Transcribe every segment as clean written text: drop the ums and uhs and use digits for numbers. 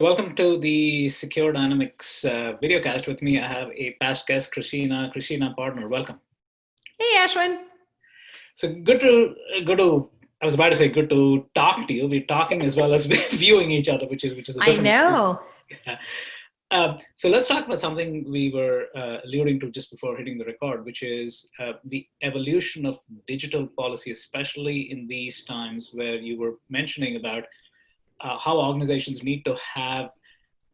Welcome to the SecureDynamics videocast. With me, I have a past guest, Kristina Podnar. Welcome. Hey, Ashwin. So I was about to say good to talk to you. We're talking as well as viewing each other, which is a different I know. experience. So let's talk about something we were alluding to just before hitting the record, which is the evolution of digital policy, especially in these times where you were mentioning about how organizations need to have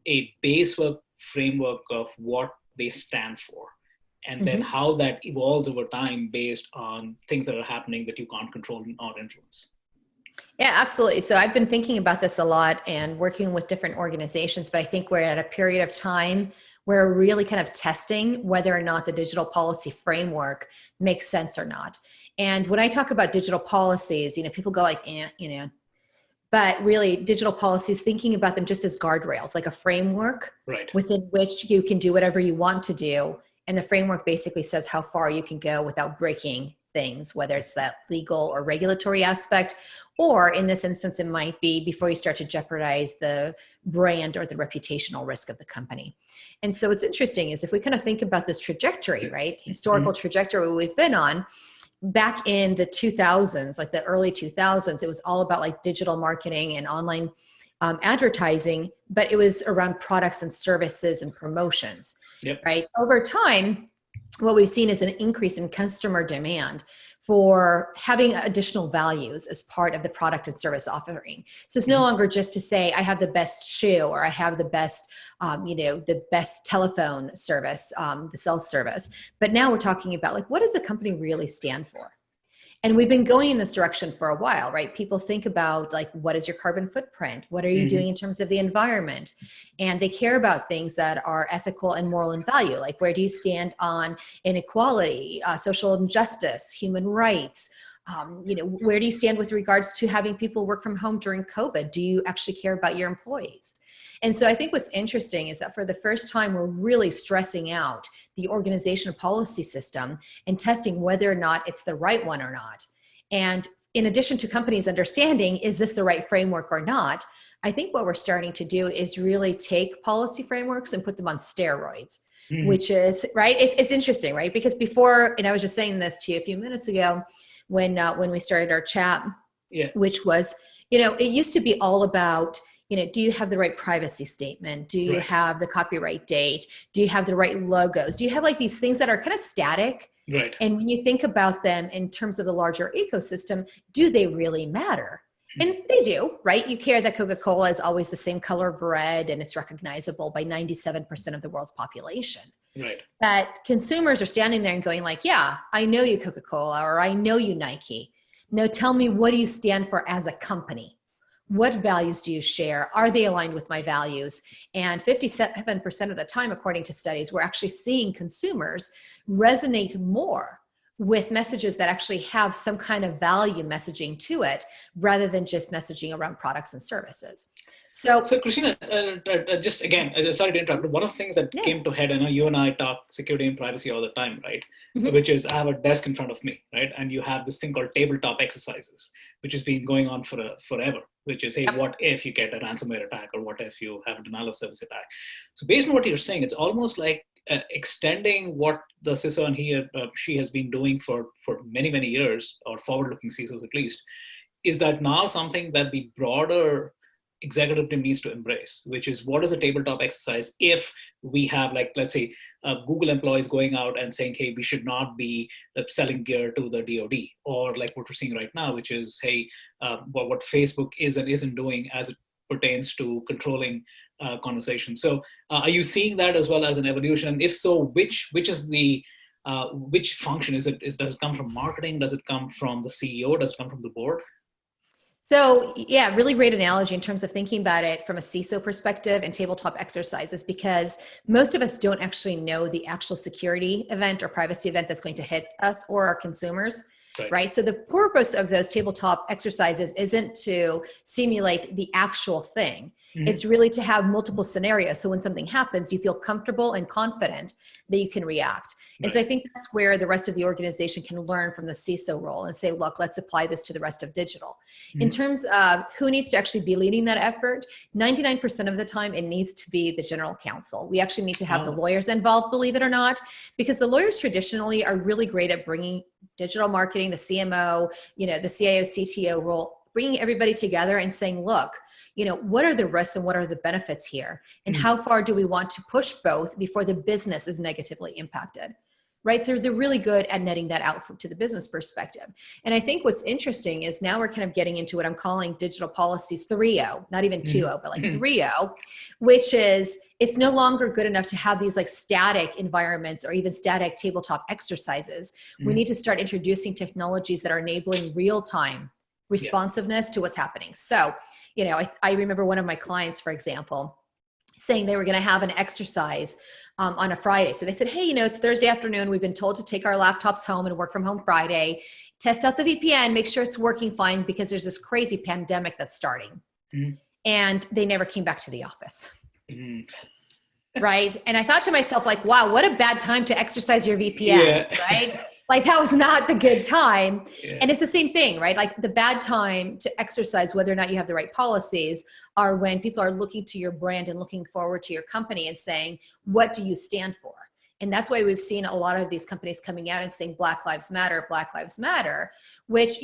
a base work framework of what they stand for, and then how that evolves over time based on things that are happening that you can't control or influence. Yeah, absolutely. So I've been thinking about this a lot and working with different organizations, but I think we're at a period of time where we're really kind of testing whether or not the digital policy framework makes sense or not. And when I talk about digital policies, people go like, but really digital policies, thinking about them just as guardrails, like a framework within which you can do whatever you want to do. And the framework basically says how far you can go without breaking things, whether it's that legal or regulatory aspect, or in this instance, it might be before you start to jeopardize the brand or the reputational risk of the company. And so what's interesting is if we kind of think about this trajectory, right? Historical trajectory we've been on, back in the 2000s, like the early 2000s, it was all about like digital marketing and online advertising, but it was around products and services and promotions, right? Over time, what we've seen is an increase in customer demand for having additional values as part of the product and service offering. So it's no longer just to say, I have the best shoe, or I have the best, the best telephone service, the cell service. But now we're talking about like, what does a company really stand for? And we've been going in this direction for a while, right? People think about like, what is your carbon footprint? What are you doing in terms of the environment? And they care about things that are ethical and moral in value. Like, where do you stand on inequality, social injustice, human rights? Where do you stand with regards to having people work from home during COVID? Do you actually care about your employees? And so I think what's interesting is that for the first time, we're really stressing out the organizational policy system and testing whether or not it's the right one or not. And in addition to companies understanding, is this the right framework or not? I think what we're starting to do is really take policy frameworks and put them on steroids, which is, right? It's interesting, right? Because before, and I was just saying this to you a few minutes ago when we started our chat, which was, it used to be all about, do you have the right privacy statement? Do you have the copyright date? Do you have the right logos? Do you have like these things that are kind of static? Right. And when you think about them in terms of the larger ecosystem, do they really matter? And they do, right? You care that Coca-Cola is always the same color of red and it's recognizable by 97% of the world's population. Right. That consumers are standing there and going like, yeah, I know you Coca-Cola, or I know you Nike. Now tell me, what do you stand for as a company? What values do you share? Are they aligned with my values? And 57% of the time, according to studies, we're actually seeing consumers resonate more with messages that actually have some kind of value messaging to it, rather than just messaging around products and services. So Kristina, just again, sorry to interrupt, but one of the things that came to head, I know you and I talk security and privacy all the time, right? Which is, I have a desk in front of me, right? And you have this thing called tabletop exercises, which has been going on forever, which is, hey, what if you get a ransomware attack, or what if you have a denial of service attack? So based on what you're saying, it's almost like extending what the CISO and she has been doing for many, many years, or forward-looking CISOs at least, is that now something that the broader executive team needs to embrace, which is, what is a tabletop exercise if we have, like, let's say, Google employees going out and saying, hey, we should not be selling gear to the DoD, or like what we're seeing right now, which is, hey, what Facebook is and isn't doing as it pertains to controlling conversations. So are you seeing that as well as an evolution? And if so, which is the which function is it? Does it come from marketing? Does it come from the CEO? Does it come from the board? So yeah, really great analogy in terms of thinking about it from a CISO perspective and tabletop exercises, because most of us don't actually know the actual security event or privacy event that's going to hit us or our consumers. Right? So the purpose of those tabletop exercises isn't to simulate the actual thing. It's really to have multiple scenarios. So when something happens, you feel comfortable and confident that you can react. And so I think that's where the rest of the organization can learn from the CISO role and say, look, let's apply this to the rest of digital. In terms of who needs to actually be leading that effort, 99% of the time, it needs to be the general counsel. We actually need to have the lawyers involved, believe it or not, because the lawyers traditionally are really great at bringing digital marketing, the CMO, the CIO, CTO role, bringing everybody together and saying, look, what are the risks and what are the benefits here? And how far do we want to push both before the business is negatively impacted? Right? So they're really good at netting that out to the business perspective. And I think what's interesting is now we're kind of getting into what I'm calling digital policies 3.0, not even 2.0, but like 3.0, which is it's no longer good enough to have these like static environments or even static tabletop exercises. We need to start introducing technologies that are enabling real-time responsiveness to what's happening. So, I remember one of my clients, for example, saying they were going to have an exercise on a Friday. So they said, hey, it's Thursday afternoon. We've been told to take our laptops home and work from home Friday, test out the VPN, make sure it's working fine because there's this crazy pandemic that's starting. And they never came back to the office. Right. And I thought to myself, like, wow, what a bad time to exercise your VPN, right? Like that was not the good time. And it's the same thing, right? Like the bad time to exercise whether or not you have the right policies are when people are looking to your brand and looking forward to your company and saying, what do you stand for? And that's why we've seen a lot of these companies coming out and saying Black Lives Matter, which,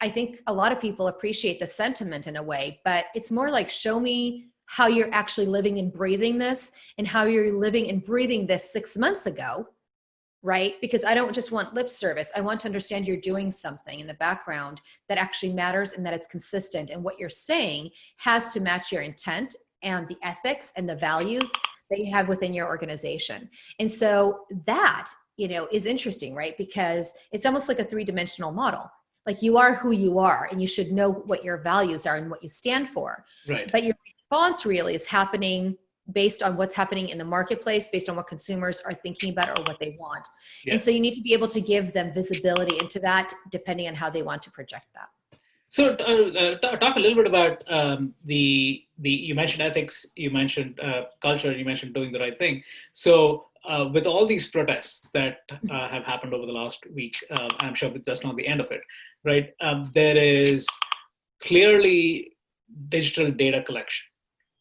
I think a lot of people appreciate the sentiment in a way, but it's more like show me how you're actually living and breathing this and how you're living and breathing this 6 months ago, right? Because I don't just want lip service. I want to understand you're doing something in the background that actually matters and that it's consistent. And what you're saying has to match your intent and the ethics and the values that you have within your organization. And so that, is interesting, right? Because it's almost like a three-dimensional model. Like you are who you are and you should know what your values are and what you stand for. Right. But your response really is happening based on what's happening in the marketplace, based on what consumers are thinking about or what they want. And so you need to be able to give them visibility into that depending on how they want to project that. So talk a little bit about you mentioned ethics, you mentioned culture, you mentioned doing the right thing. So with all these protests that have happened over the last week, I'm sure that's not the end of it, right? There is clearly digital data collection.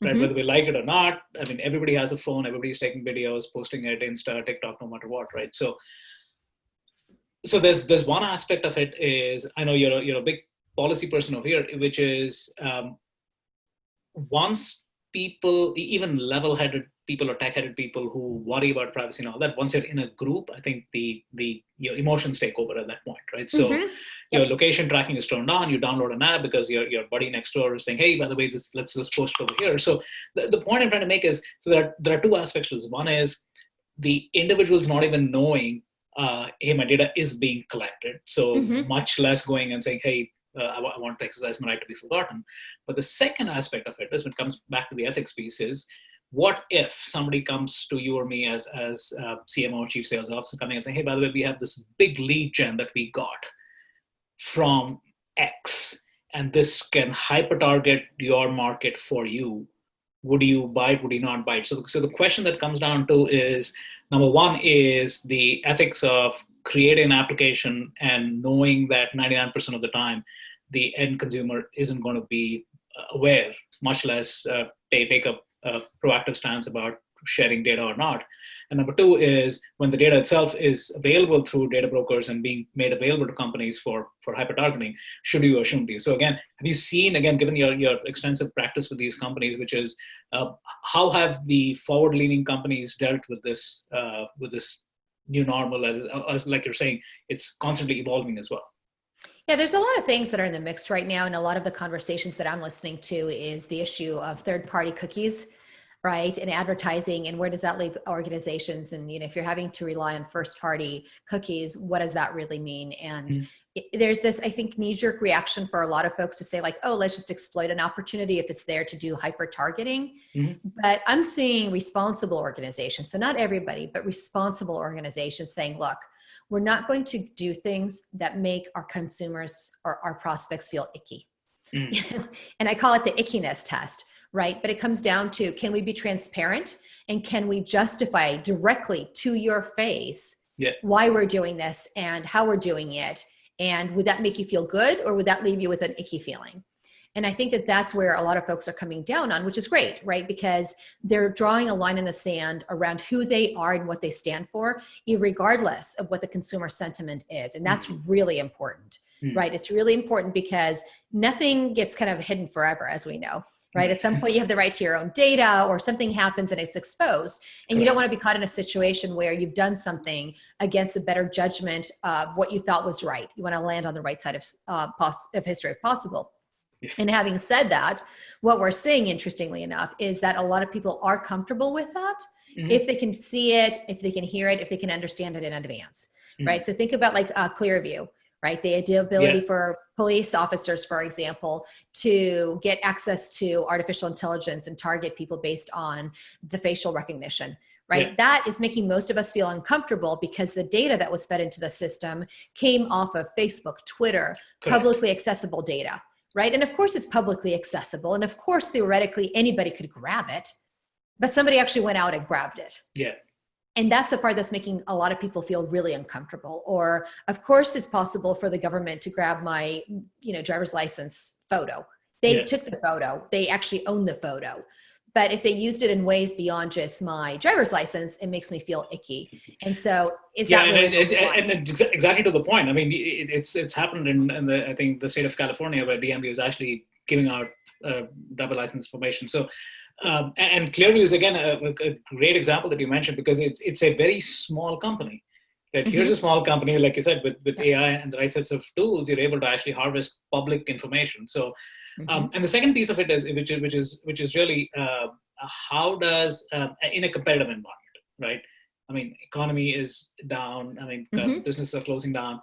Right, whether we like it or not. I mean, everybody has a phone, everybody's taking videos, posting it, Insta, TikTok, no matter what, right? So there's one aspect of it is, I know you're a big policy person over here, which is once people, even level-headed people or tech-headed people who worry about privacy and all that, once you're in a group, I think your emotions take over at that point, right? So your location tracking is turned on, you download an app because your buddy next door is saying, hey, by the way, let's post it over here. So the point I'm trying to make is, so there are two aspects to this. One is the individual's not even knowing, hey, my data is being collected. So much less going and saying, hey, I want to exercise my right to be forgotten. But the second aspect of it is, when it comes back to the ethics piece, is what if somebody comes to you or me as CMO, Chief Sales Officer, coming and saying, hey, by the way, we have this big lead gen that we got from X, and this can hyper-target your market for you. Would you buy it? Would you not buy it? So the question that comes down to is, number one is the ethics of creating an application and knowing that 99% of the time, the end consumer isn't going to be aware, much less they take a proactive stance about sharing data or not. And number two is, when the data itself is available through data brokers and being made available to companies for hyper-targeting, should you or shouldn't you? So again, have you seen, again, given your extensive practice with these companies, which is how have the forward-leaning companies dealt with this new normal, as like you're saying, it's constantly evolving as well? Yeah, there's a lot of things that are in the mix right now. And a lot of the conversations that I'm listening to is the issue of third-party cookies, right? And advertising, and where does that leave organizations? And, if you're having to rely on first-party cookies, what does that really mean? And there's this, I think, knee-jerk reaction for a lot of folks to say like, oh, let's just exploit an opportunity if it's there to do hyper-targeting. But I'm seeing responsible organizations, so not everybody, but responsible organizations saying, look, we're not going to do things that make our consumers or our prospects feel icky. And I call it the ickiness test. right? But it comes down to, can we be transparent and can we justify directly to your face why we're doing this and how we're doing it? And would that make you feel good, or would that leave you with an icky feeling? And I think that that's where a lot of folks are coming down on, which is great, right? Because they're drawing a line in the sand around who they are and what they stand for, regardless of what the consumer sentiment is. And that's really important, right? It's really important because nothing gets kind of hidden forever, as we know, right? At some point you have the right to your own data, or something happens and it's exposed, and you don't want to be caught in a situation where you've done something against the better judgment of what you thought was right. You want to land on the right side of history if possible. And having said that, what we're seeing, interestingly enough, is that a lot of people are comfortable with that if they can see it, if they can hear it, if they can understand it in advance, right? So think about like Clearview, right? The ability for police officers, for example, to get access to artificial intelligence and target people based on the facial recognition, right? That is making most of us feel uncomfortable because the data that was fed into the system came off of Facebook, Twitter, publicly accessible data. Right. And of course it's publicly accessible. And of course, theoretically, anybody could grab it, but somebody actually went out and grabbed it. Yeah. And that's the part that's making a lot of people feel really uncomfortable. Or of course it's possible for the government to grab my, driver's license photo. They took the photo. They actually own the photo. But if they used it in ways beyond just my driver's license, it makes me feel icky. And so is that really and exactly to the point. I mean, it's happened in I think the state of California, where DMV is actually giving out driver license information. So and Clearview is again a great example that you mentioned, because it's a very small company. Right? Here's a small company, like you said, with AI and the right sets of tools, you're able to actually harvest public information. So, and the second piece of it is, which is really how does in a competitive environment, right? I mean, economy is down. I mean, businesses are closing down.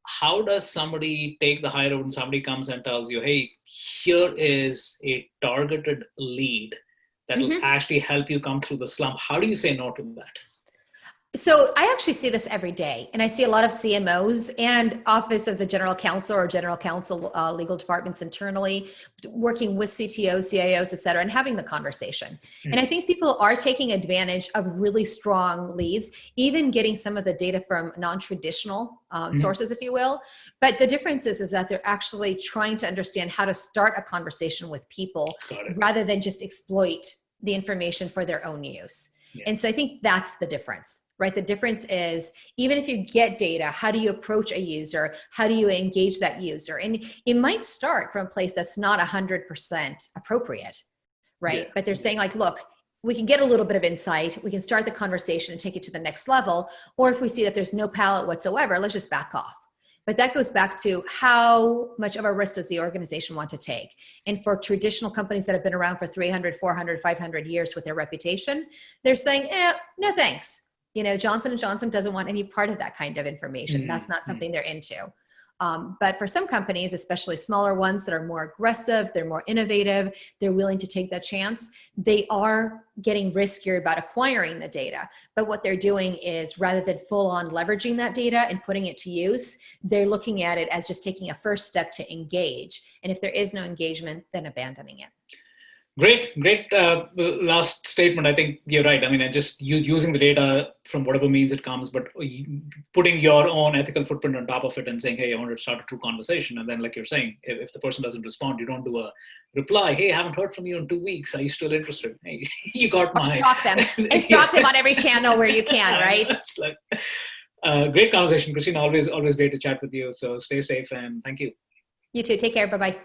How does somebody take the high road and somebody comes and tells you, hey, here is a targeted lead that will actually help you come through the slump? How do you say no to that? So I actually see this every day, and I see a lot of CMOs and Office of the General Counsel or General Counsel legal departments internally working with CTOs, CIOs, et cetera, and having the conversation. And I think people are taking advantage of really strong leads, even getting some of the data from non-traditional sources, if you will. But the difference is that they're actually trying to understand how to start a conversation with people rather than just exploit the information for their own use. And so I think that's the difference, right? The difference is, even if you get data, how do you approach a user? How do you engage that user? And it might start from a place that's not 100% appropriate, right? But they're saying like, look, we can get a little bit of insight. We can start the conversation and take it to the next level. Or if we see that there's no palate whatsoever, let's just back off. But that goes back to how much of a risk does the organization want to take? And for traditional companies that have been around for 300, 400, 500 years with their reputation, they're saying, no thanks. Johnson & Johnson doesn't want any part of that kind of information. That's not something they're into. But for some companies, especially smaller ones that are more aggressive, they're more innovative, they're willing to take that chance, they are getting riskier about acquiring the data. But what they're doing is, rather than full on leveraging that data and putting it to use, they're looking at it as just taking a first step to engage. And if there is no engagement, then abandoning it. Great last statement. I think you're right. I mean, just using the data from whatever means it comes, but putting your own ethical footprint on top of it and saying, hey, I want to start a true conversation. And then, like you're saying, if the person doesn't respond, you don't do a reply. Hey, I haven't heard from you in 2 weeks. Are you still interested? Hey, you got my... Stalk them. And stalk them on every channel where you can, right? It's like, great conversation, Kristina. Always great to chat with you. So stay safe and thank you. You too. Take care. Bye-bye.